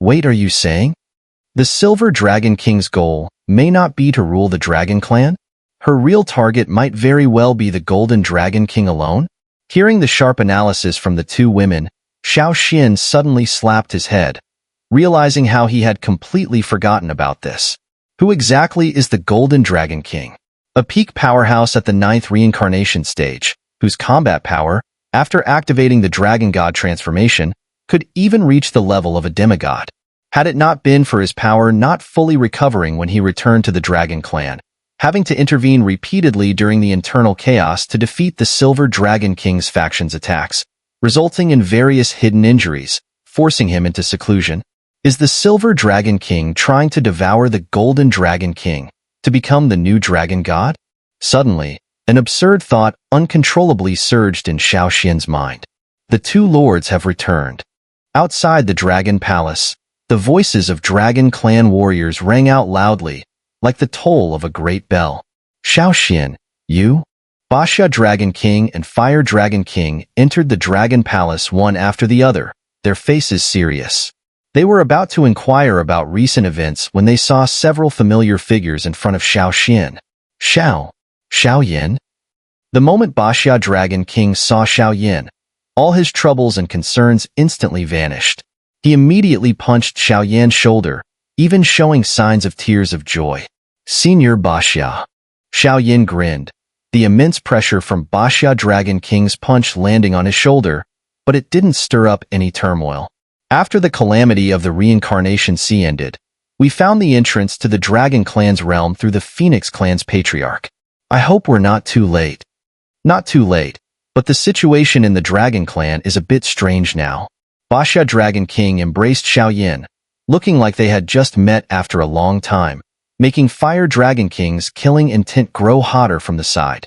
Wait, are you saying? The Silver Dragon King's goal may not be to rule the Dragon Clan? Her real target might very well be the Golden Dragon King alone? Hearing the sharp analysis from the two women, Xiao suddenly slapped his head, realizing how he had completely forgotten about this. Who exactly is the Golden Dragon King? A peak powerhouse at the 9th reincarnation stage, whose combat power, after activating the Dragon God transformation, could even reach the level of a demigod. Had it not been for his power not fully recovering when he returned to the Dragon Clan, having to intervene repeatedly during the internal chaos to defeat the Silver Dragon King's faction's attacks, resulting in various hidden injuries, forcing him into seclusion. Is the Silver Dragon King trying to devour the Golden Dragon King to become the new Dragon God? Suddenly, an absurd thought uncontrollably surged in Xiao's mind. The two lords have returned. Outside the Dragon Palace, the voices of Dragon Clan warriors rang out loudly, like the toll of a great bell. Xiao, you? Basha Dragon King and Fire Dragon King entered the Dragon Palace one after the other, their faces serious. They were about to inquire about recent events when they saw several familiar figures in front of Xiao. Xiao? The moment Basha Dragon King saw Xiao, all his troubles and concerns instantly vanished. He immediately punched Xiao's shoulder, even showing signs of tears of joy. Senior Basha. Xiao grinned, the immense pressure from Basha Dragon King's punch landing on his shoulder, but it didn't stir up any turmoil. After the calamity of the Reincarnation Sea ended, we found the entrance to the Dragon Clan's realm through the Phoenix Clan's patriarch. I hope we're not too late. Not too late, but the situation in the Dragon Clan is a bit strange now. Basha Dragon King embraced Xiao, looking like they had just met after a long time, making Fire Dragon King's killing intent grow hotter from the side.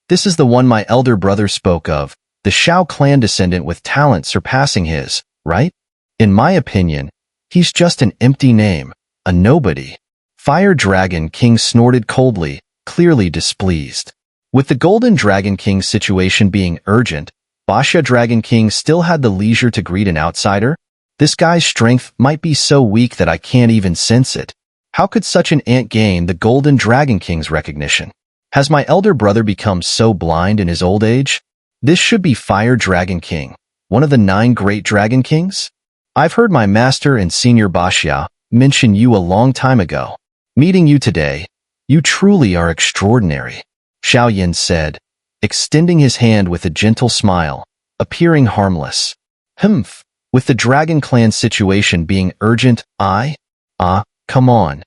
This is the one my elder brother spoke of, the Xiao clan descendant with talent surpassing his, right? In my opinion, he's just an empty name, a nobody. Fire Dragon King snorted coldly, clearly displeased. With the Golden Dragon King's situation being urgent, Basha Dragon King still had the leisure to greet an outsider. This guy's strength might be so weak that I can't even sense it. How could such an ant gain the Golden Dragon King's recognition? Has my elder brother become so blind in his old age? This should be Fire Dragon King, one of the 9 great Dragon Kings? I've heard my master and senior Basha mention you a long time ago. Meeting you today, you truly are extraordinary, Xiao said, extending his hand with a gentle smile, appearing harmless. With the Dragon Clan situation being urgent, come on.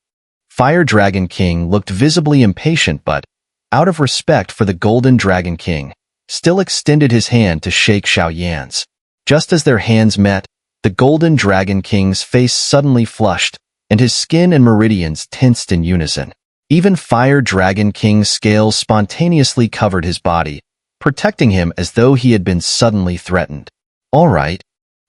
Fire Dragon King looked visibly impatient but, out of respect for the Golden Dragon King, still extended his hand to shake Xiao's. Just as their hands met, the Golden Dragon King's face suddenly flushed, and his skin and meridians tensed in unison. Even Fire Dragon King's scales spontaneously covered his body, protecting him as though he had been suddenly threatened. All right.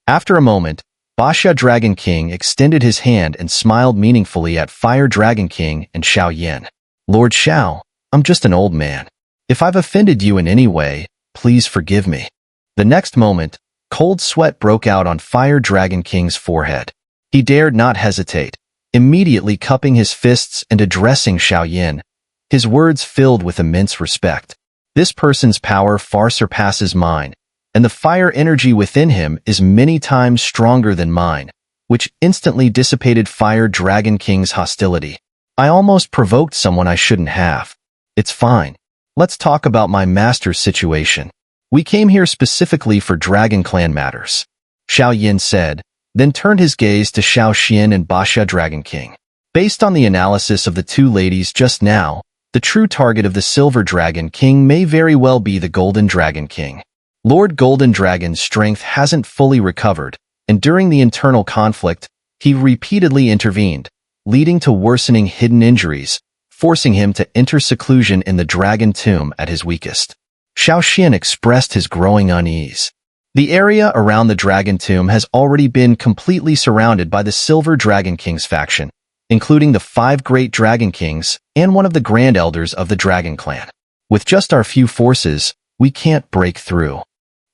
After a moment, Basha Dragon King extended his hand and smiled meaningfully at Fire Dragon King and Xiao. Lord Xiao, I'm just an old man. If I've offended you in any way, please forgive me. The next moment, cold sweat broke out on Fire Dragon King's forehead. He dared not hesitate, immediately cupping his fists and addressing Xiao, his words filled with immense respect. This person's power far surpasses mine, and the fire energy within him is many times stronger than mine, which instantly dissipated Fire Dragon King's hostility. I almost provoked someone I shouldn't have. It's fine. Let's talk about my master's situation. We came here specifically for Dragon Clan matters, Xiao said, then turned his gaze to Xiao and Basha Dragon King. Based on the analysis of the two ladies just now, the true target of the Silver Dragon King may very well be the Golden Dragon King. Lord Golden Dragon's strength hasn't fully recovered, and during the internal conflict, he repeatedly intervened, leading to worsening hidden injuries, forcing him to enter seclusion in the Dragon Tomb at his weakest. Xiao expressed his growing unease. The area around the Dragon Tomb has already been completely surrounded by the Silver Dragon King's faction, including the 5 great Dragon Kings and one of the Grand Elders of the Dragon Clan. With just our few forces, we can't break through.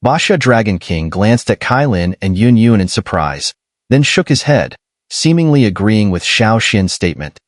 Basha Dragon King glanced at Kailin and Yun in surprise, then shook his head, seemingly agreeing with Xiao Xin's statement.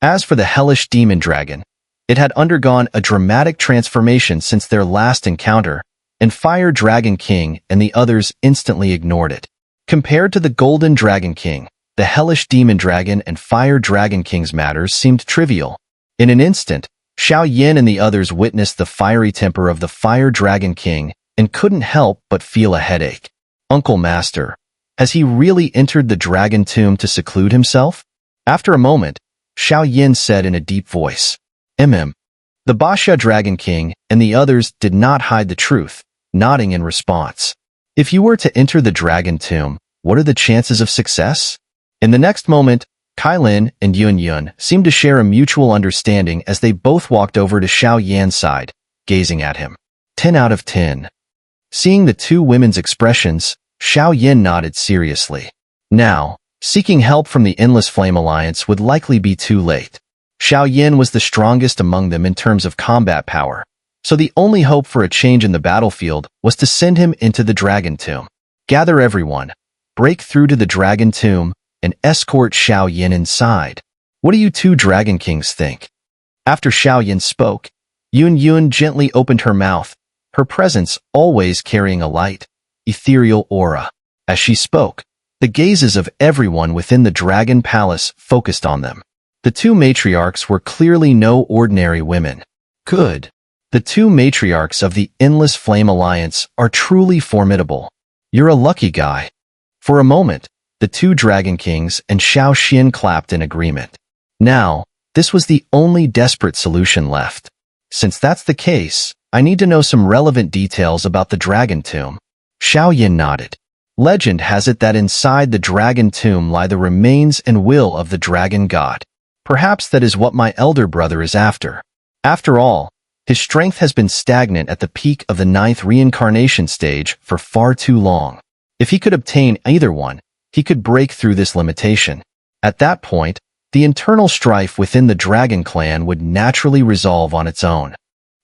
As for the hellish demon dragon, it had undergone a dramatic transformation since their last encounter, and Fire Dragon King and the others instantly ignored it. Compared to the Golden Dragon King, the hellish demon dragon and Fire Dragon King's matters seemed trivial. In an instant, Xiao Yin and the others witnessed the fiery temper of the Fire Dragon King and couldn't help but feel a headache. Uncle Master, has he really entered the dragon tomb to seclude himself? After a moment, Xiao Yin said in a deep voice, The Basha Dragon King and the others did not hide the truth, nodding in response. If you were to enter the dragon tomb, what are the chances of success? In the next moment, Kailin and Yun seemed to share a mutual understanding as they both walked over to Xiao Yan's side, gazing at him. 10 out of 10. Seeing the two women's expressions, Xiao Yin nodded seriously. Now, seeking help from the Endless Flame Alliance would likely be too late. Xiao Yin was the strongest among them in terms of combat power, so the only hope for a change in the battlefield was to send him into the Dragon Tomb. Gather everyone, break through to the Dragon Tomb, and escort Xiao Yin inside. What do you two Dragon Kings think? After Xiao Yin spoke, Yun gently opened her mouth, her presence always carrying a light, ethereal aura. As she spoke, the gazes of everyone within the Dragon Palace focused on them. The two matriarchs were clearly no ordinary women. Good. The two matriarchs of the Endless Flame Alliance are truly formidable. You're a lucky guy. For a moment, the two Dragon Kings and Xiao Xin clapped in agreement. Now, this was the only desperate solution left. Since that's the case, I need to know some relevant details about the Dragon Tomb. Xiao Yin nodded. Legend has it that inside the Dragon Tomb lie the remains and will of the Dragon God. Perhaps that is what my elder brother is after. After all, his strength has been stagnant at the peak of the 9th reincarnation stage for far too long. If he could obtain either one, he could break through this limitation. At that point, the internal strife within the Dragon Clan would naturally resolve on its own.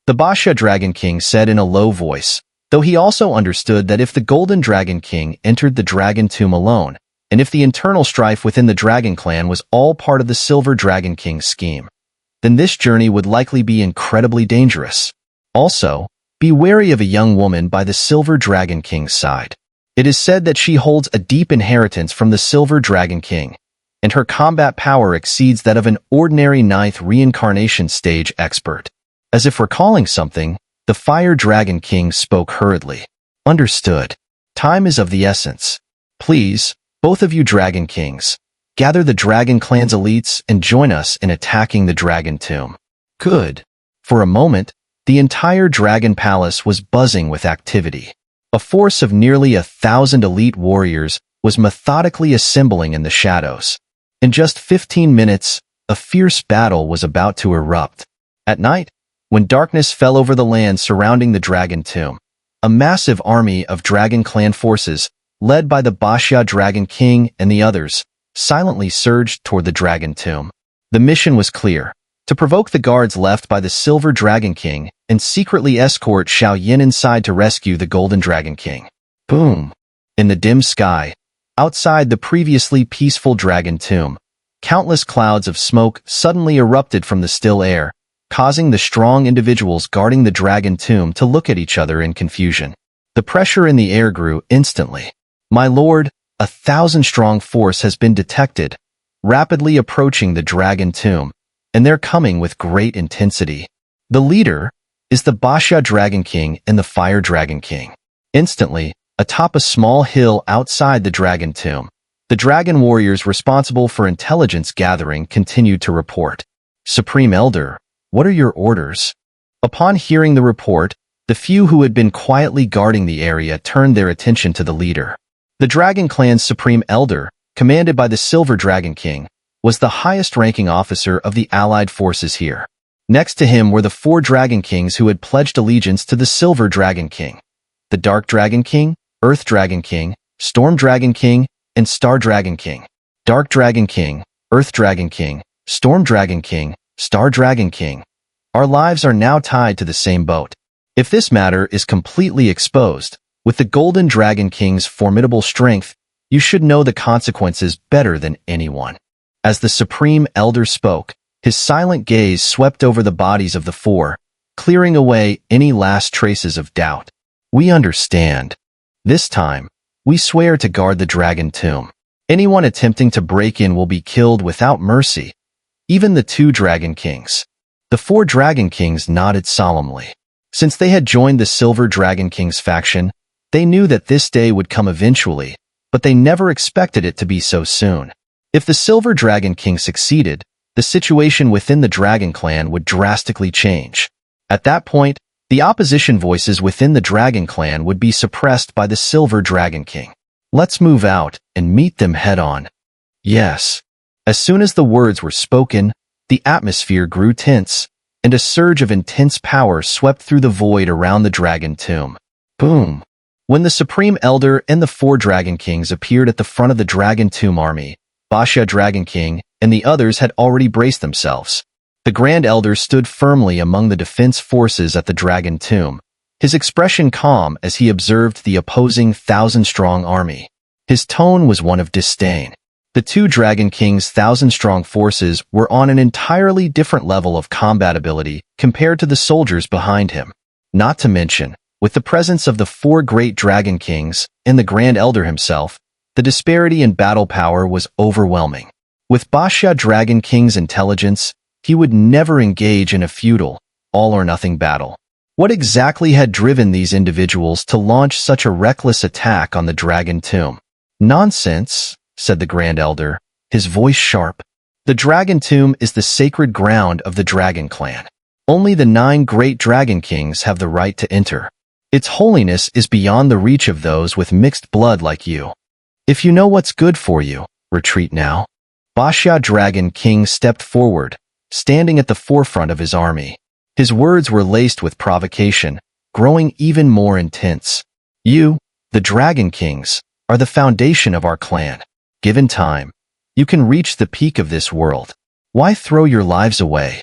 The Basha Dragon King said in a low voice, though he also understood that if the Golden Dragon King entered the Dragon Tomb alone, and if the internal strife within the Dragon Clan was all part of the Silver Dragon King's scheme, then this journey would likely be incredibly dangerous. Also, be wary of a young woman by the Silver Dragon King's side. It is said that she holds a deep inheritance from the Silver Dragon King, and her combat power exceeds that of an ordinary 9th reincarnation stage expert. As if recalling something, the Fire Dragon King spoke hurriedly. Understood. Time is of the essence. Please, both of you Dragon Kings, gather the Dragon Clan's elites and join us in attacking the Dragon Tomb. Good. For a moment, the entire Dragon Palace was buzzing with activity. A force of nearly 1,000 elite warriors was methodically assembling in the shadows. In just 15 minutes, a fierce battle was about to erupt. At night, when darkness fell over the land surrounding the Dragon Tomb, a massive army of Dragon Clan forces, led by the Basha Dragon King and the others, silently surged toward the Dragon Tomb. The mission was clear: to provoke the guards left by the Silver Dragon King and secretly escort Xiao Yin inside to rescue the Golden Dragon King. Boom! In the dim sky, outside the previously peaceful Dragon Tomb, countless clouds of smoke suddenly erupted from the still air, causing the strong individuals guarding the Dragon Tomb to look at each other in confusion. The pressure in the air grew instantly. My lord, 1,000-strong force has been detected, rapidly approaching the Dragon Tomb, and they're coming with great intensity. The leader is the Basha Dragon King and the Fire Dragon King. Instantly, atop a small hill outside the Dragon Tomb, the dragon warriors responsible for intelligence gathering continued to report. Supreme Elder, what are your orders? Upon hearing the report, the few who had been quietly guarding the area turned their attention to the leader. The Dragon Clan's Supreme Elder, commanded by the Silver Dragon King, was the highest-ranking officer of the allied forces here. Next to him were the 4 Dragon Kings who had pledged allegiance to the Silver Dragon King: the Dark Dragon King, Earth Dragon King, Storm Dragon King, and Star Dragon King. Dark Dragon King, Earth Dragon King, Storm Dragon King, Star Dragon King. Our lives are now tied to the same boat. If this matter is completely exposed, with the Golden Dragon King's formidable strength, You should know the consequences better than anyone." As the Supreme Elder spoke, his silent gaze swept over the bodies of the four, clearing away any last traces of doubt. "We understand. This time, we swear to guard the Dragon Tomb. Anyone attempting to break in will be killed without mercy, even the 2 Dragon Kings." The 4 Dragon Kings nodded solemnly. Since they had joined the Silver Dragon King's faction, they knew that this day would come eventually, but they never expected it to be so soon. If the Silver Dragon King succeeded, the situation within the Dragon Clan would drastically change. At that point, the opposition voices within the Dragon Clan would be suppressed by the Silver Dragon King. "Let's move out and meet them head-on." Yes. As soon as the words were spoken, the atmosphere grew tense, and a surge of intense power swept through the void around the Dragon Tomb. Boom! When the Supreme Elder and the 4 Dragon Kings appeared at the front of the Dragon Tomb army, Baxia Dragon King and the others had already braced themselves. The Grand Elder stood firmly among the defense forces at the Dragon Tomb, his expression calm as he observed the opposing 1,000-strong army. His tone was one of disdain. The 2 Dragon Kings' 1,000-strong forces were on an entirely different level of combat ability compared to the soldiers behind him. Not to mention, with the presence of the 4 great Dragon Kings and the Grand Elder himself, the disparity in battle power was overwhelming. With Baxia Dragon King's intelligence, he would never engage in a futile, all-or-nothing battle. What exactly had driven these individuals to launch such a reckless attack on the Dragon Tomb? "Nonsense," said the Grand Elder, his voice sharp. "The Dragon Tomb is the sacred ground of the Dragon Clan. Only the 9 great Dragon Kings have the right to enter. Its holiness is beyond the reach of those with mixed blood like you. If you know what's good for you, retreat now." Baxia Dragon King stepped forward, standing at the forefront of his army. His words were laced with provocation, growing even more intense. "You, the Dragon Kings, are the foundation of our clan. Given time, you can reach the peak of this world. Why throw your lives away?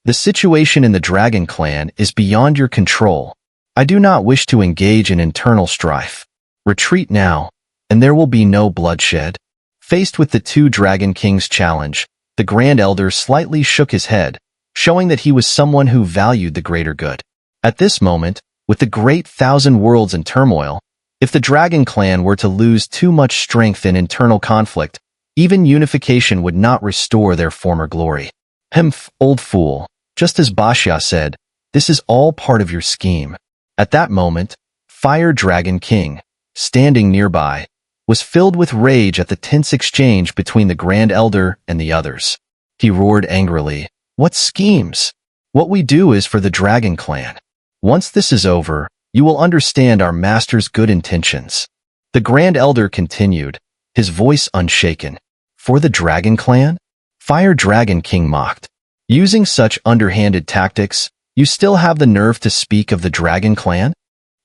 The situation in the Dragon Clan is beyond your control. I do not wish to engage in internal strife. Retreat now, and there will be no bloodshed." Faced with the 2 Dragon Kings' challenge, the Grand Elder slightly shook his head, showing that he was someone who valued the greater good. At this moment, with the great 1,000 worlds in turmoil, if the Dragon Clan were to lose too much strength in internal conflict, even unification would not restore their former glory. "Humph, old fool," just as Baxia said, "this is all part of your scheme." At that moment, Fire Dragon King, standing nearby, was filled with rage at the tense exchange between the Grand Elder and the others. He roared angrily, "What schemes? What we do is for the Dragon Clan. Once this is over, you will understand our master's good intentions." The Grand Elder continued, his voice unshaken. "For the Dragon Clan?" Fire Dragon King mocked. "Using such underhanded tactics, you still have the nerve to speak of the Dragon Clan?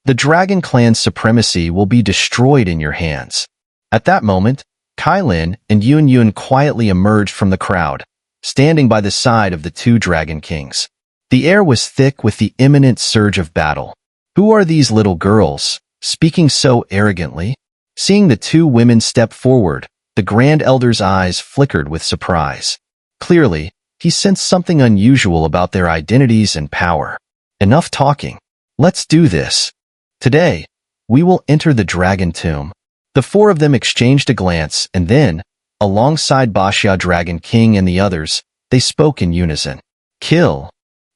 The Dragon Clan's supremacy will be destroyed in your hands." At that moment, Kailin and Yun quietly emerged from the crowd, standing by the side of the 2 Dragon Kings. The air was thick with the imminent surge of battle. "Who are these little girls, speaking so arrogantly?" Seeing the 2 women step forward, the Grand Elder's eyes flickered with surprise. Clearly, he sensed something unusual about their identities and power. "Enough talking. Let's do this. Today, we will enter the Dragon Tomb." The 4 of them exchanged a glance, and then, alongside Baxia Dragon King and the others, they spoke in unison. "Kill."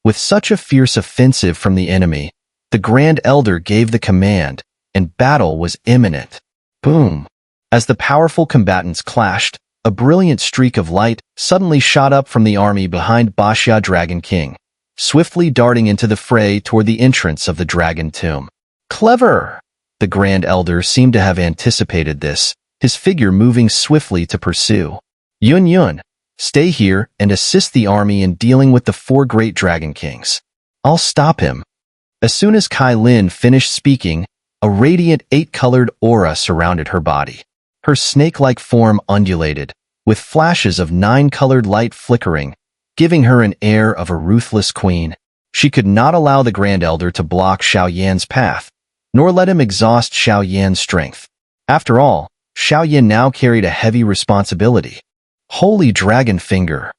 With such a fierce offensive from the enemy, the Grand Elder gave the command, and battle was imminent. Boom! As the powerful combatants clashed, a brilliant streak of light suddenly shot up from the army behind Baxia Dragon King, swiftly darting into the fray toward the entrance of the Dragon Tomb. "Clever!" The Grand Elder seemed to have anticipated this, his figure moving swiftly to pursue. Yun, stay here and assist the army in dealing with the 4 great Dragon Kings. I'll stop him." As soon as Kailin finished speaking, a radiant 8-colored aura surrounded her body. Her snake-like form undulated, with flashes of 9-colored light flickering, giving her an air of a ruthless queen. She could not allow the Grand Elder to block Xiao Yan's path, nor let him exhaust Xiao Yan's strength. After all, Xiao now carried a heavy responsibility. Holy Dragon Finger!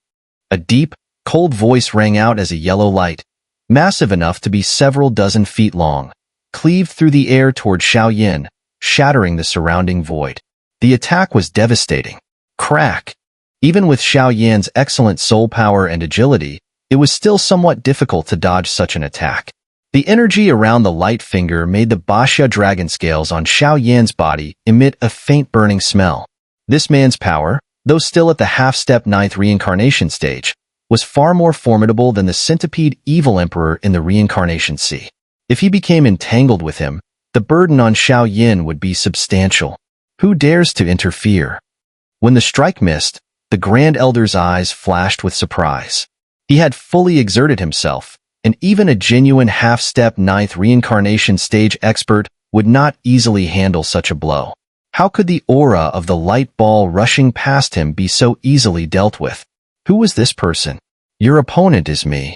A deep, cold voice rang out as a yellow light, massive enough to be several dozen feet long, cleaved through the air toward Xiao, shattering the surrounding void. The attack was devastating. Crack! Even with Xiao excellent soul power and agility, it was still somewhat difficult to dodge such an attack. The energy around the light finger made the Baxia dragon scales on Xiao body emit a faint burning smell. This man's power, though still at the half-step 9th reincarnation stage, was far more formidable than the centipede evil emperor in the reincarnation sea. If he became entangled with him, the burden on Xiao would be substantial. Who dares to interfere? When the strike missed, the Grand Elder's eyes flashed with surprise. He had fully exerted himself, and even a genuine half-step 9th reincarnation stage expert would not easily handle such a blow. How could the aura of the light ball rushing past him be so easily dealt with? Who was this person? Your opponent is me.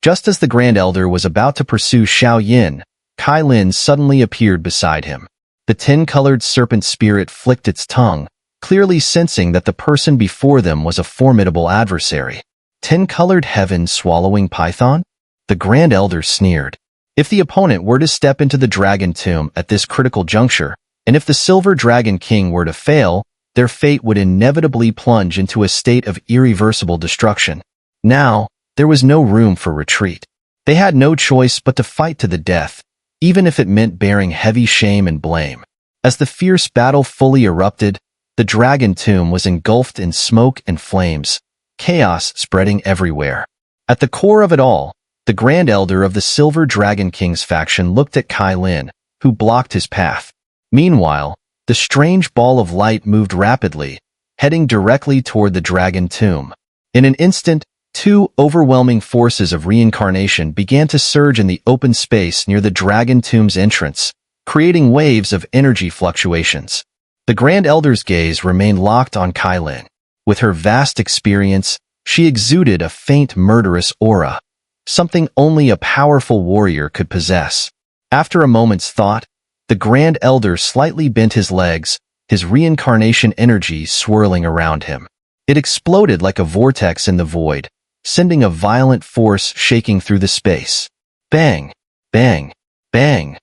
Just as the Grand Elder was about to pursue Xiao, Kai Lin suddenly appeared beside him. The 10-colored serpent spirit flicked its tongue, clearly sensing that the person before them was a formidable adversary. 10-colored heaven swallowing python? The Grand Elder sneered. If the opponent were to step into the Dragon Tomb at this critical juncture, and if the Silver Dragon King were to fail, their fate would inevitably plunge into a state of irreversible destruction. Now, there was no room for retreat. They had no choice but to fight to the death, even if it meant bearing heavy shame and blame. As the fierce battle fully erupted, the Dragon Tomb was engulfed in smoke and flames, chaos spreading everywhere. At the core of it all, the Grand Elder of the Silver Dragon King's faction looked at Kai Lin, who blocked his path. Meanwhile, the strange ball of light moved rapidly, heading directly toward the Dragon Tomb. In an instant, two overwhelming forces of reincarnation began to surge in the open space near the Dragon Tomb's entrance, creating waves of energy fluctuations. The Grand Elder's gaze remained locked on Kai Lin. With her vast experience, she exuded a faint murderous aura, something only a powerful warrior could possess. After a moment's thought, the Grand Elder slightly bent his legs, his reincarnation energy swirling around him. It exploded like a vortex in the void, sending a violent force shaking through the space. Bang! Bang! Bang!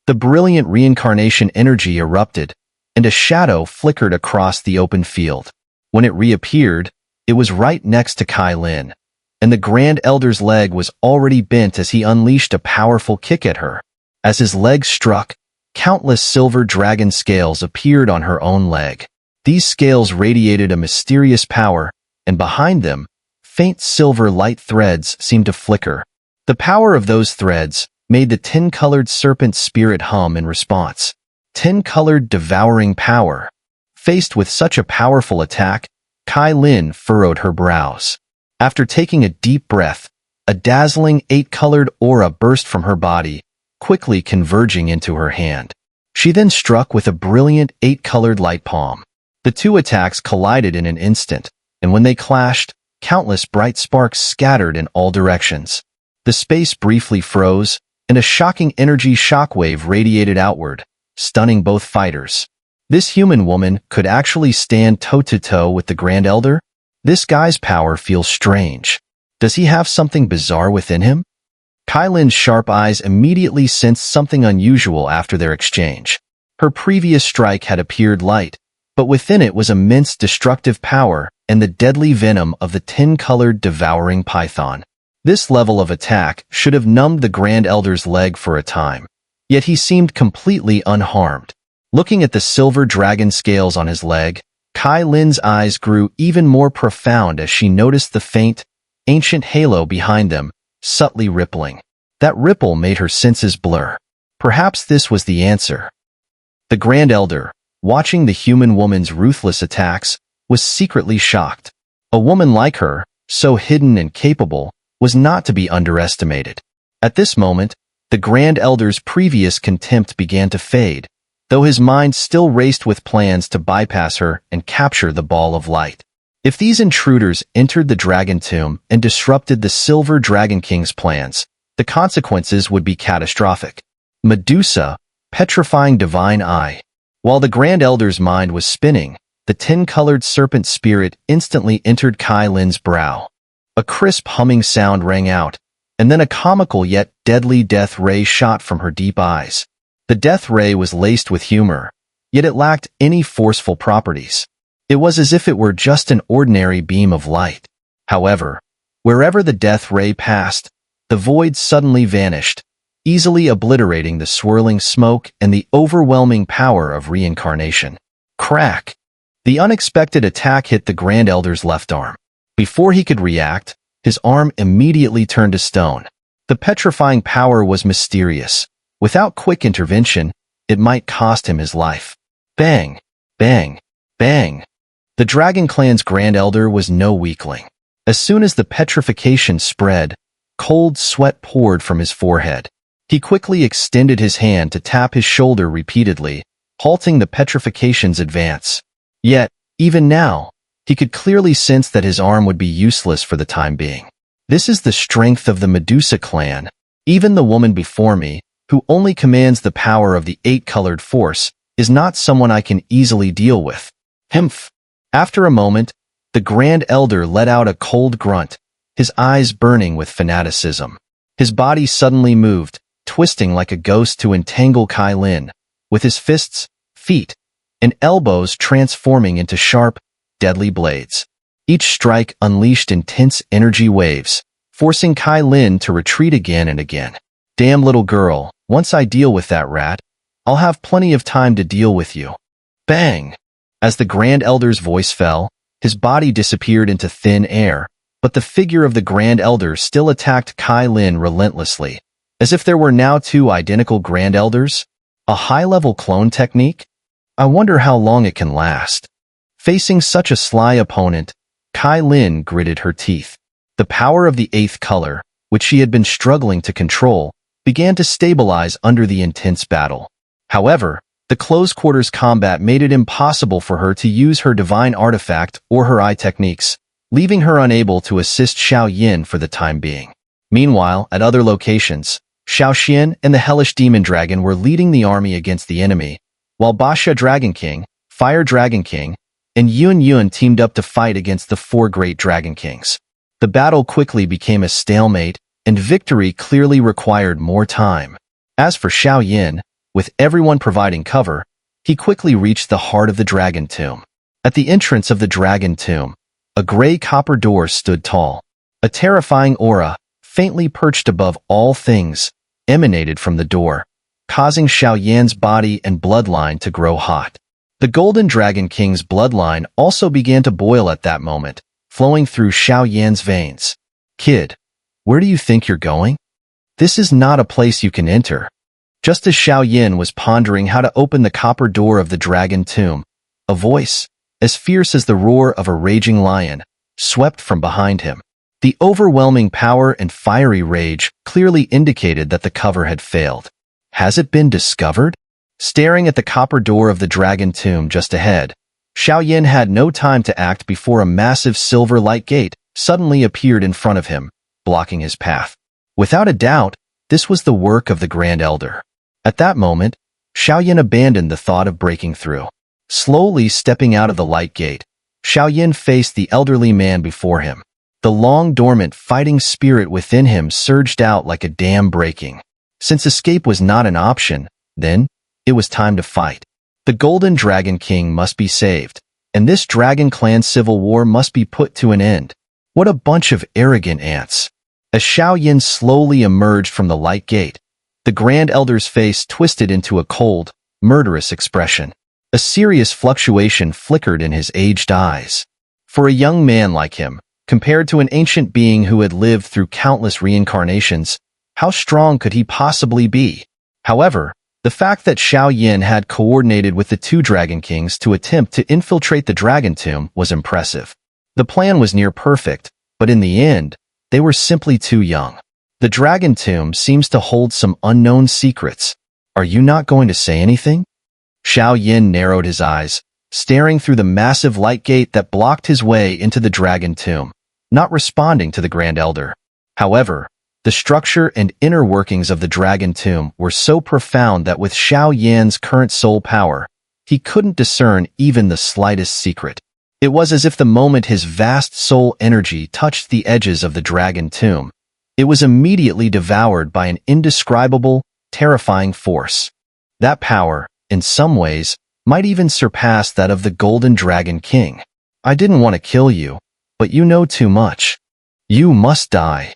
The brilliant reincarnation energy erupted, and a shadow flickered across the open field. When it reappeared, it was right next to Kai Lin, and the Grand Elder's leg was already bent as he unleashed a powerful kick at her. As his leg struck, countless silver dragon scales appeared on her own leg. These scales radiated a mysterious power, and behind them, faint silver light threads seemed to flicker. The power of those threads made the 10-colored serpent spirit hum in response. 10-colored devouring power. Faced with such a powerful attack, Kai Lin furrowed her brows. After taking a deep breath, a dazzling 8-colored aura burst from her body, quickly converging into her hand. She then struck with a brilliant 8-colored light palm. The two attacks collided in an instant, and when they clashed, countless bright sparks scattered in all directions. The space briefly froze, and a shocking energy shockwave radiated outward, stunning both fighters. This human woman could actually stand toe-to-toe with the Grand Elder? This guy's power feels strange. Does he have something bizarre within him? Kai Lin's sharp eyes immediately sensed something unusual after their exchange. Her previous strike had appeared light, but within it was immense destructive power and the deadly venom of the 10-colored devouring python. This level of attack should have numbed the Grand Elder's leg for a time, yet he seemed completely unharmed. Looking at the silver dragon scales on his leg, Kai Lin's eyes grew even more profound as she noticed the faint, ancient halo behind them, subtly rippling. That ripple made her senses blur. Perhaps this was the answer. The Grand Elder, watching the human woman's ruthless attacks, was secretly shocked. A woman like her, so hidden and capable, was not to be underestimated. At this moment, the Grand Elder's previous contempt began to fade, though his mind still raced with plans to bypass her and capture the ball of light. If these intruders entered the Dragon Tomb and disrupted the Silver Dragon King's plans, the consequences would be catastrophic. Medusa, petrifying divine eye. While the Grand Elder's mind was spinning, the tin-colored serpent spirit instantly entered Kai Lin's brow. A crisp humming sound rang out, and then a comical yet deadly death ray shot from her deep eyes. The death ray was laced with humor, yet it lacked any forceful properties. It was as if it were just an ordinary beam of light. However, wherever the death ray passed, the void suddenly vanished, easily obliterating the swirling smoke and the overwhelming power of reincarnation. Crack! The unexpected attack hit the Grand Elder's left arm. Before he could react, his arm immediately turned to stone. The petrifying power was mysterious. Without quick intervention, it might cost him his life. Bang! Bang! Bang! The Dragon Clan's Grand Elder was no weakling. As soon as the petrification spread, cold sweat poured from his forehead. He quickly extended his hand to tap his shoulder repeatedly, halting the petrification's advance. Yet, even now, he could clearly sense that his arm would be useless for the time being. This is the strength of the Medusa clan. Even the woman before me, who only commands the power of the eight-colored force, is not someone I can easily deal with. Humph! After a moment, the Grand Elder let out a cold grunt, his eyes burning with fanaticism. His body suddenly moved, twisting like a ghost to entangle Kai Lin, with his fists, feet, and elbows transforming into sharp, deadly blades. Each strike unleashed intense energy waves, forcing Kai Lin to retreat again and again. Damn little girl, once I deal with that rat, I'll have plenty of time to deal with you. Bang! As the Grand Elder's voice fell, his body disappeared into thin air, but the figure of the Grand Elder still attacked Kai Lin relentlessly, as if there were now two identical Grand Elders. A high-level clone technique? I wonder how long it can last. Facing such a sly opponent, Kai Lin gritted her teeth. The power of the eighth color, which she had been struggling to control, began to stabilize under the intense battle. However, the close-quarters combat made it impossible for her to use her divine artifact or her eye techniques, leaving her unable to assist Xiao Yin for the time being. Meanwhile, at other locations, Xiao Xian and the Hellish Demon Dragon were leading the army against the enemy, while Basha Dragon King, Fire Dragon King, and Yun Yun teamed up to fight against the four great Dragon Kings. The battle quickly became a stalemate, and victory clearly required more time. As for Xiao Yin, with everyone providing cover, he quickly reached the heart of the Dragon Tomb. At the entrance of the Dragon Tomb, a gray copper door stood tall. A terrifying aura, faintly perched above all things, emanated from the door, causing Xiao Yan's body and bloodline to grow hot. The Golden Dragon King's bloodline also began to boil at that moment, flowing through Xiao Yan's veins. Kid, where do you think you're going? This is not a place you can enter. Just as Xiao Yin was pondering how to open the copper door of the Dragon Tomb, a voice, as fierce as the roar of a raging lion, swept from behind him. The overwhelming power and fiery rage clearly indicated that the cover had failed. Has it been discovered? Staring at the copper door of the Dragon Tomb just ahead, Xiao Yin had no time to act before a massive silver light gate suddenly appeared in front of him, blocking his path. Without a doubt, this was the work of the Grand Elder. At that moment, Xiao Yin abandoned the thought of breaking through. Slowly stepping out of the light gate, Xiao Yin faced the elderly man before him. The long-dormant fighting spirit within him surged out like a dam breaking. Since escape was not an option, then, it was time to fight. The Golden Dragon King must be saved, and this Dragon Clan civil war must be put to an end. What a bunch of arrogant ants. As Xiao Yin slowly emerged from the light gate, the Grand Elder's face twisted into a cold, murderous expression. A serious fluctuation flickered in his aged eyes. For a young man like him, compared to an ancient being who had lived through countless reincarnations, how strong could he possibly be? However, the fact that Xiao Yin had coordinated with the two Dragon Kings to attempt to infiltrate the Dragon Tomb was impressive. The plan was near perfect, but in the end, they were simply too young. The Dragon Tomb seems to hold some unknown secrets. Are you not going to say anything? Xiao Yin narrowed his eyes, staring through the massive light gate that blocked his way into the Dragon Tomb, not responding to the Grand Elder. However, the structure and inner workings of the Dragon Tomb were so profound that with Xiao Yan's current soul power, he couldn't discern even the slightest secret. It was as if the moment his vast soul energy touched the edges of the dragon tomb, it was immediately devoured by an indescribable, terrifying force. That power, in some ways, might even surpass that of the Golden Dragon King. I didn't want to kill you, but you know too much. You must die.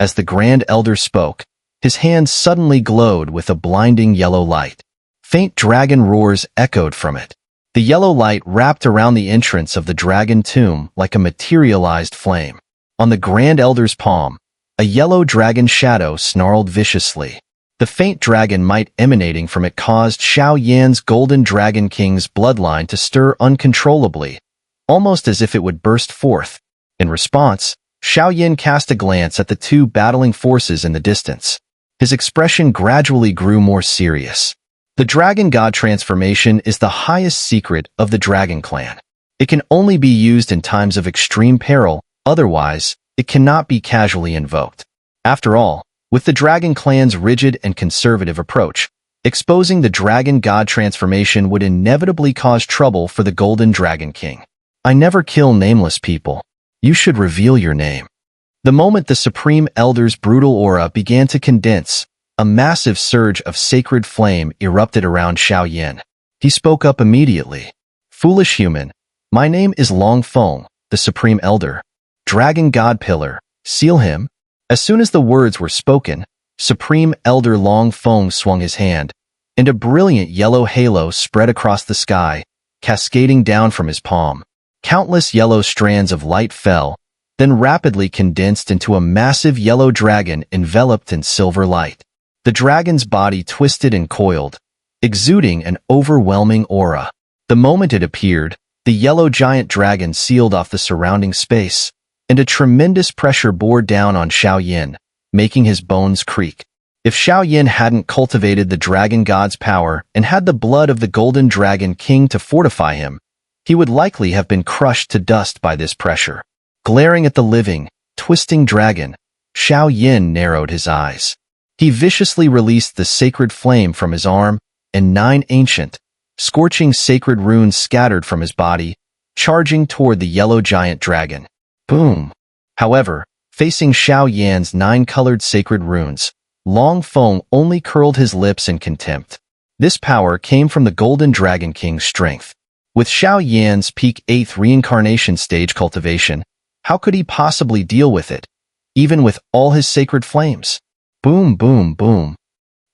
As the Grand Elder spoke, his hands suddenly glowed with a blinding yellow light. Faint dragon roars echoed from it. The yellow light wrapped around the entrance of the dragon tomb like a materialized flame. On the Grand Elder's palm, a yellow dragon shadow snarled viciously. The faint dragon might emanating from it caused Xiao Yan's Golden Dragon King's bloodline to stir uncontrollably, almost as if it would burst forth. In response, Xiao Yan cast a glance at the two battling forces in the distance. His expression gradually grew more serious. The Dragon God transformation is the highest secret of the Dragon Clan. It can only be used in times of extreme peril, otherwise, it cannot be casually invoked. After all, with the Dragon Clan's rigid and conservative approach, exposing the Dragon God transformation would inevitably cause trouble for the Golden Dragon King. I never kill nameless people. You should reveal your name. The moment the Supreme Elder's brutal aura began to condense, a massive surge of sacred flame erupted around Xiao Yan. He spoke up immediately. Foolish human, my name is Long Feng, the Supreme Elder. Dragon God Pillar, seal him. As soon as the words were spoken, Supreme Elder Long Feng swung his hand, and a brilliant yellow halo spread across the sky, cascading down from his palm. Countless yellow strands of light fell, then rapidly condensed into a massive yellow dragon enveloped in silver light. The dragon's body twisted and coiled, exuding an overwhelming aura. The moment it appeared, the yellow giant dragon sealed off the surrounding space, and a tremendous pressure bore down on Xiao Yan, making his bones creak. If Xiao Yan hadn't cultivated the Dragon God's power and had the blood of the Golden Dragon King to fortify him, he would likely have been crushed to dust by this pressure. Glaring at the living, twisting dragon, Xiao Yan narrowed his eyes. He viciously released the sacred flame from his arm, and 9 ancient, scorching sacred runes scattered from his body, charging toward the yellow giant dragon. Boom! However, facing Xiao Yan's 9-colored sacred runes, Long Feng only curled his lips in contempt. This power came from the Golden Dragon King's strength. With Xiao Yan's peak 8th reincarnation stage cultivation, how could he possibly deal with it, even with all his sacred flames? Boom, boom, boom.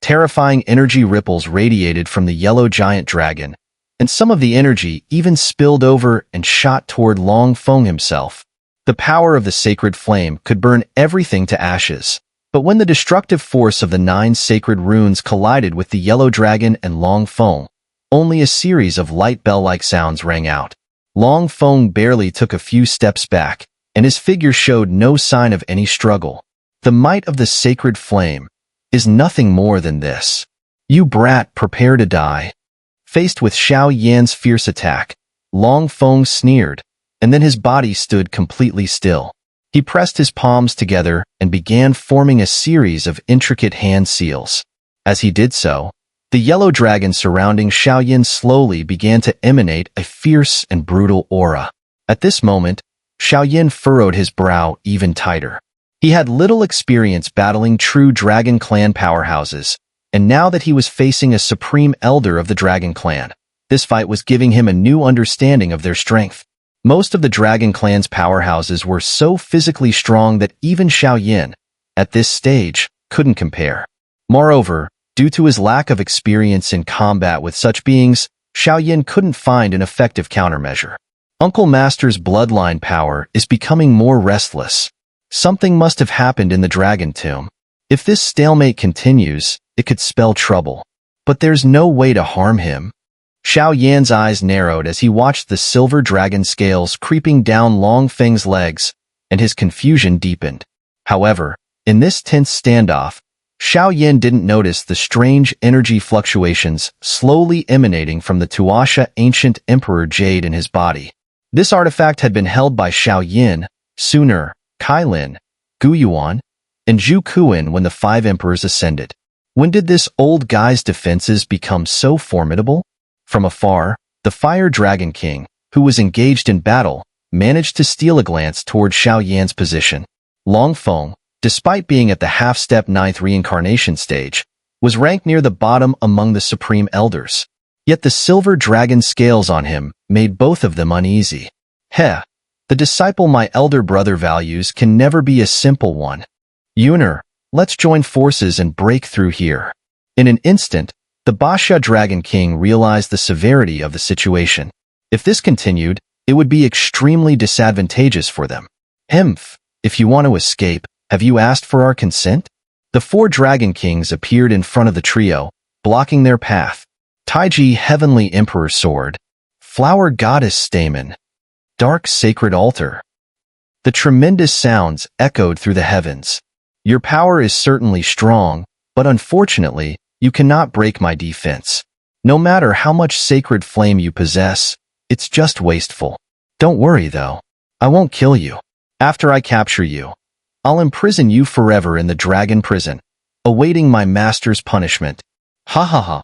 Terrifying energy ripples radiated from the yellow giant dragon, and some of the energy even spilled over and shot toward Long Feng himself. The power of the sacred flame could burn everything to ashes, but when the destructive force of the 9 sacred runes collided with the yellow dragon and Long Feng, only a series of light bell-like sounds rang out. Long Feng barely took a few steps back, and his figure showed no sign of any struggle. The might of the sacred flame is nothing more than this. You brat, prepare to die. Faced with Xiao Yan's fierce attack, Long Feng sneered, and then his body stood completely still. He pressed his palms together and began forming a series of intricate hand seals. As he did so, the yellow dragon surrounding Xiao Yan slowly began to emanate a fierce and brutal aura. At this moment, Xiao Yan furrowed his brow even tighter. He had little experience battling true Dragon Clan powerhouses, and now that he was facing a supreme elder of the Dragon Clan, this fight was giving him a new understanding of their strength. Most of the Dragon Clan's powerhouses were so physically strong that even Xiao Yan, at this stage, couldn't compare. Moreover, due to his lack of experience in combat with such beings, Xiao Yan couldn't find an effective countermeasure. Uncle Master's bloodline power is becoming more restless. Something must have happened in the Dragon Tomb. If this stalemate continues, it could spell trouble. But there's no way to harm him. Xiao Yan's eyes narrowed as he watched the silver dragon scales creeping down Long Feng's legs, and his confusion deepened. However, in this tense standoff, Xiao Yan didn't notice the strange energy fluctuations slowly emanating from the Tuasha ancient Emperor Jade in his body. This artifact had been held by Xiao Yan, Xun'er, Kailin, Guyuan, and Zhu Kuan when the 5 emperors ascended. When did this old guy's defenses become so formidable? From afar, the Fire Dragon King, who was engaged in battle, managed to steal a glance toward Xiao Yan's position. Long Feng, despite being at the half-step 9th reincarnation stage, was ranked near the bottom among the Supreme Elders. Yet the silver dragon scales on him made both of them uneasy. Heh, the disciple my elder brother values can never be a simple one. Xun'er, let's join forces and break through here. In an instant, the Basha Dragon King realized the severity of the situation. If this continued, it would be extremely disadvantageous for them. Hmph, if you want to escape, have you asked for our consent? The 4 Dragon Kings appeared in front of the trio, blocking their path. Taiji Heavenly Emperor Sword, Flower Goddess Stamen, Dark Sacred Altar. The tremendous sounds echoed through the heavens. Your power is certainly strong, but unfortunately, you cannot break my defense. No matter how much sacred flame you possess, it's just wasteful. Don't worry though, I won't kill you. After I capture you, I'll imprison you forever in the dragon prison, awaiting my master's punishment. Ha ha ha.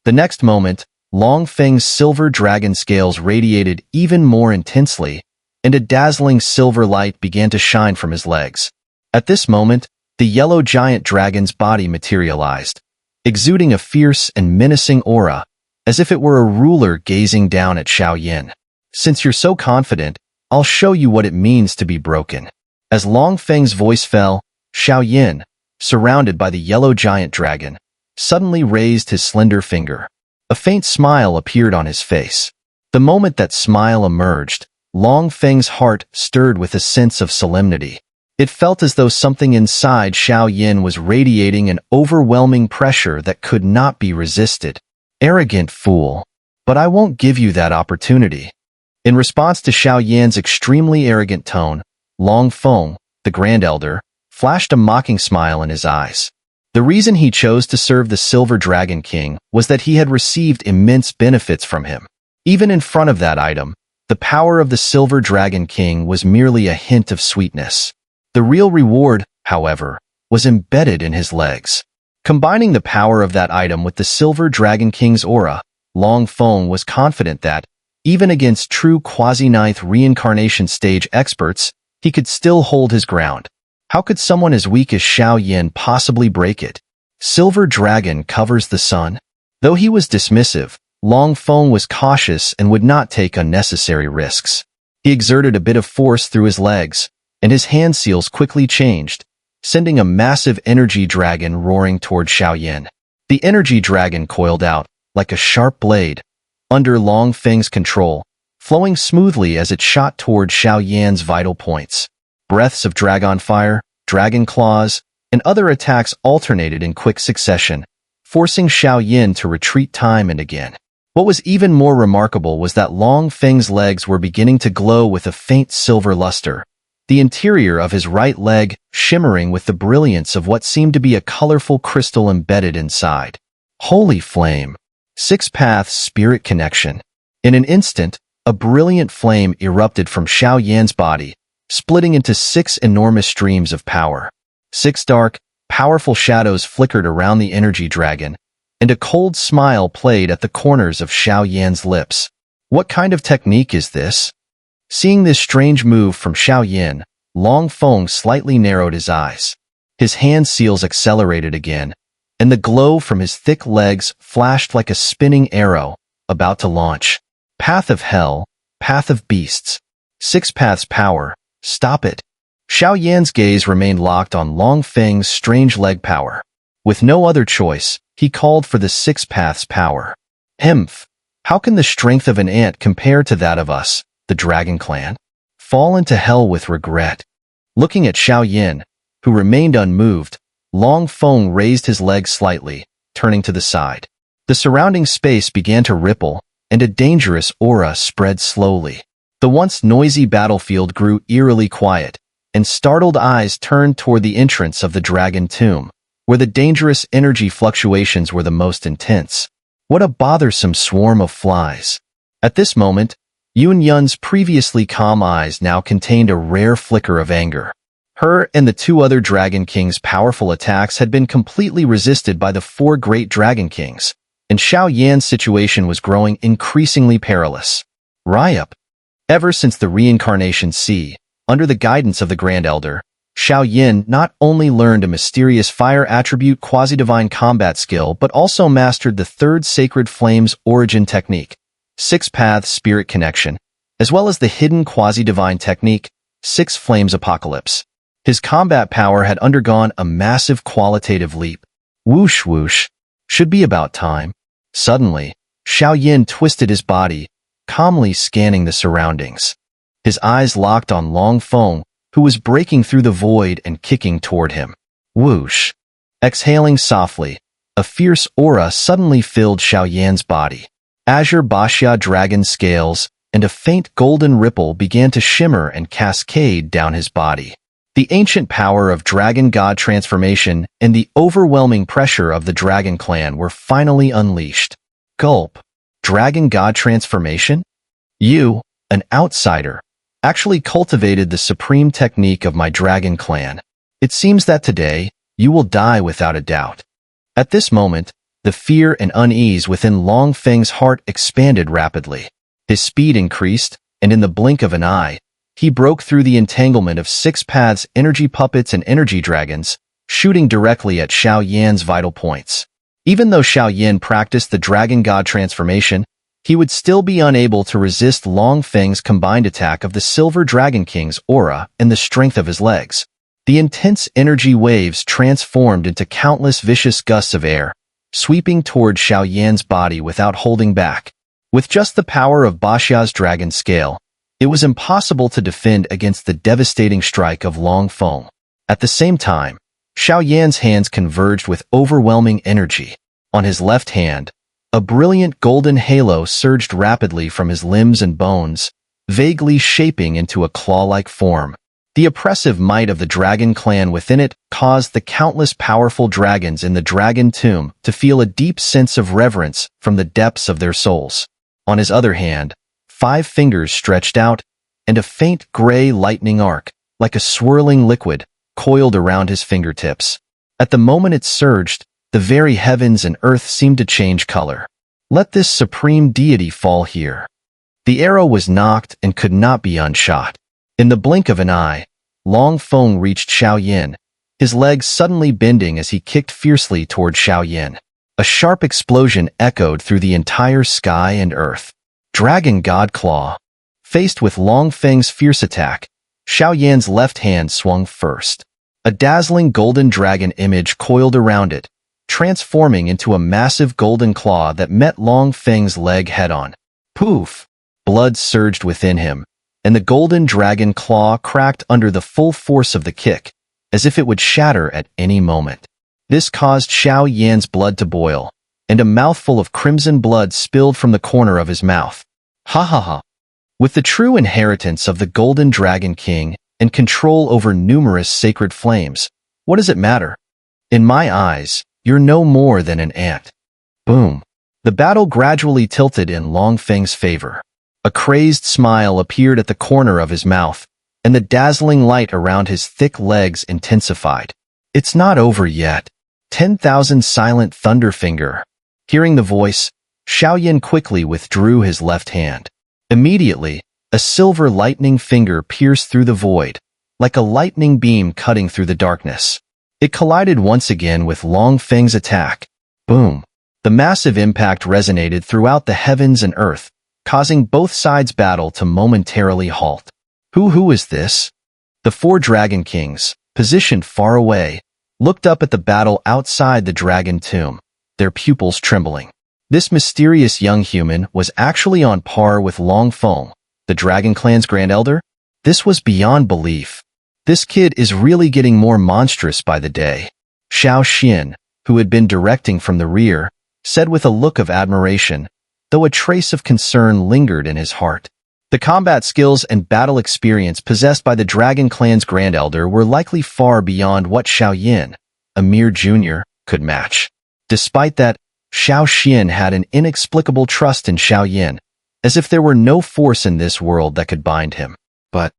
The next moment, Long Feng's silver dragon scales radiated even more intensely, and a dazzling silver light began to shine from his legs. At this moment, the yellow giant dragon's body materialized, exuding a fierce and menacing aura, as if it were a ruler gazing down at Xiao Yan. Since you're so confident, I'll show you what it means to be broken. As Long Feng's voice fell, Xiao Yan, surrounded by the yellow giant dragon, suddenly raised his slender finger. A faint smile appeared on his face. The moment that smile emerged, Long Feng's heart stirred with a sense of solemnity. It felt as though something inside Xiao Yan was radiating an overwhelming pressure that could not be resisted. Arrogant fool. But I won't give you that opportunity. In response to Xiao Yan's extremely arrogant tone, Long Feng, the Grand Elder, flashed a mocking smile in his eyes. The reason he chose to serve the Silver Dragon King was that he had received immense benefits from him. Even in front of that item, the power of the Silver Dragon King was merely a hint of sweetness. The real reward, however, was embedded in his legs. Combining the power of that item with the Silver Dragon King's aura, Long Feng was confident that, even against true quasi-9th reincarnation stage experts, he could still hold his ground. How could someone as weak as Xiao Yan possibly break it? Silver Dragon covers the sun. Though he was dismissive, Long Feng was cautious and would not take unnecessary risks. He exerted a bit of force through his legs, and his hand seals quickly changed, sending a massive energy dragon roaring toward Xiao Yan. The energy dragon coiled out, like a sharp blade, under Long Feng's control, flowing smoothly as it shot toward Xiao Yan's vital points. Breaths of dragon fire, dragon claws, and other attacks alternated in quick succession, forcing Xiao Yan to retreat time and again. What was even more remarkable was that Long Feng's legs were beginning to glow with a faint silver luster, the interior of his right leg shimmering with the brilliance of what seemed to be a colorful crystal embedded inside. Holy flame! 6-path spirit connection. In an instant, a brilliant flame erupted from Xiao Yan's body, splitting into 6 enormous streams of power. 6 dark, powerful shadows flickered around the energy dragon, and a cold smile played at the corners of Xiao Yan's lips. What kind of technique is this? Seeing this strange move from Xiao Yan, Long Feng slightly narrowed his eyes. His hand seals accelerated again, and the glow from his thick legs flashed like a spinning arrow, about to launch. Path of Hell, Path of Beasts. 6 paths power. Stop it. Xiao Yan's gaze remained locked on Long Feng's strange leg power. With no other choice, he called for the 6 paths power. Hmph! How can the strength of an ant compare to that of us, the Dragon Clan? Fall into hell with regret. Looking at Xiao Yan, who remained unmoved, Long Feng raised his leg slightly, turning to the side. The surrounding space began to ripple, and a dangerous aura spread slowly. The once noisy battlefield grew eerily quiet, and startled eyes turned toward the entrance of the Dragon Tomb, where the dangerous energy fluctuations were the most intense. What a bothersome swarm of flies. At this moment, Yun Yun's previously calm eyes now contained a rare flicker of anger. Her and the 2 other Dragon Kings' powerful attacks had been completely resisted by the 4 great Dragon Kings, and Xiao Yan's situation was growing increasingly perilous. Ryup. Ever since the reincarnation sea, under the guidance of the Grand Elder, Xiao Yan not only learned a mysterious fire attribute quasi-divine combat skill but also mastered the third sacred flame's origin technique, six-path spirit connection, as well as the hidden quasi-divine technique, six flames apocalypse. His combat power had undergone a massive qualitative leap. Whoosh whoosh. Should be about time. Suddenly, Xiao Yan twisted his body, calmly scanning the surroundings. His eyes locked on Long Feng, who was breaking through the void and kicking toward him. Whoosh. Exhaling softly, a fierce aura suddenly filled Xiao Yan's body. Azure Baxia dragon scales and a faint golden ripple began to shimmer and cascade down his body. The ancient power of Dragon God transformation and the overwhelming pressure of the Dragon Clan were finally unleashed. Gulp. Dragon God transformation? You, an outsider, actually cultivated the supreme technique of my Dragon Clan. It seems that today, you will die without a doubt. At this moment, the fear and unease within Long Feng's heart expanded rapidly. His speed increased, and in the blink of an eye, he broke through the entanglement of six paths, energy puppets, and energy dragons, shooting directly at Xiao Yan's vital points. Even though Xiao Yan practiced the Dragon God transformation, he would still be unable to resist Long Feng's combined attack of the Silver Dragon King's aura and the strength of his legs. The intense energy waves transformed into countless vicious gusts of air, sweeping toward Xiao Yan's body without holding back. With just the power of Baxia's dragon scale, it was impossible to defend against the devastating strike of Long Feng. At the same time, Xiao Yan's hands converged with overwhelming energy. On his left hand, a brilliant golden halo surged rapidly from his limbs and bones, vaguely shaping into a claw-like form. The oppressive might of the Dragon Clan within it caused the countless powerful dragons in the Dragon Tomb to feel a deep sense of reverence from the depths of their souls. On his other hand, 5 fingers stretched out, and a faint gray lightning arc, like a swirling liquid, coiled around his fingertips. At the moment it surged, the very heavens and earth seemed to change color. Let this supreme deity fall here. The arrow was nocked and could not be unshot. In the blink of an eye, Long Feng reached Xiao Yan, his legs suddenly bending as he kicked fiercely toward Xiao Yan. A sharp explosion echoed through the entire sky and earth. Dragon God Claw. Faced with Long Feng's fierce attack, Xiao Yan's left hand swung first. A dazzling golden dragon image coiled around it, transforming into a massive golden claw that met Long Feng's leg head-on. Poof! Blood surged within him, and the golden dragon claw cracked under the full force of the kick, as if it would shatter at any moment. This caused Xiao Yan's blood to boil, and a mouthful of crimson blood spilled from the corner of his mouth. Ha ha ha! With the true inheritance of the Golden Dragon King and control over numerous sacred flames, what does it matter? In my eyes, you're no more than an ant. Boom! The battle gradually tilted in Long Feng's favor. A crazed smile appeared at the corner of his mouth, and the dazzling light around his thick legs intensified. It's not over yet. 10,000 Silent Thunderfinger. Hearing the voice, Xiao Yan quickly withdrew his left hand. Immediately, a silver lightning finger pierced through the void, like a lightning beam cutting through the darkness. It collided once again with Long Feng's attack. Boom! The massive impact resonated throughout the heavens and earth, causing both sides' battle to momentarily halt. Who is this? The 4 Dragon Kings, positioned far away, looked up at the battle outside the Dragon Tomb, their pupils trembling. This mysterious young human was actually on par with Long Feng, the Dragon Clan's Grand Elder? This was beyond belief. This kid is really getting more monstrous by the day. Xiao Xin, who had been directing from the rear, said with a look of admiration, though a trace of concern lingered in his heart. The combat skills and battle experience possessed by the Dragon Clan's Grand Elder were likely far beyond what Xiao Yan, a mere junior, could match. Despite that, Xiao Xin had an inexplicable trust in Xiao Yan, as if there were no force in this world that could bind him. But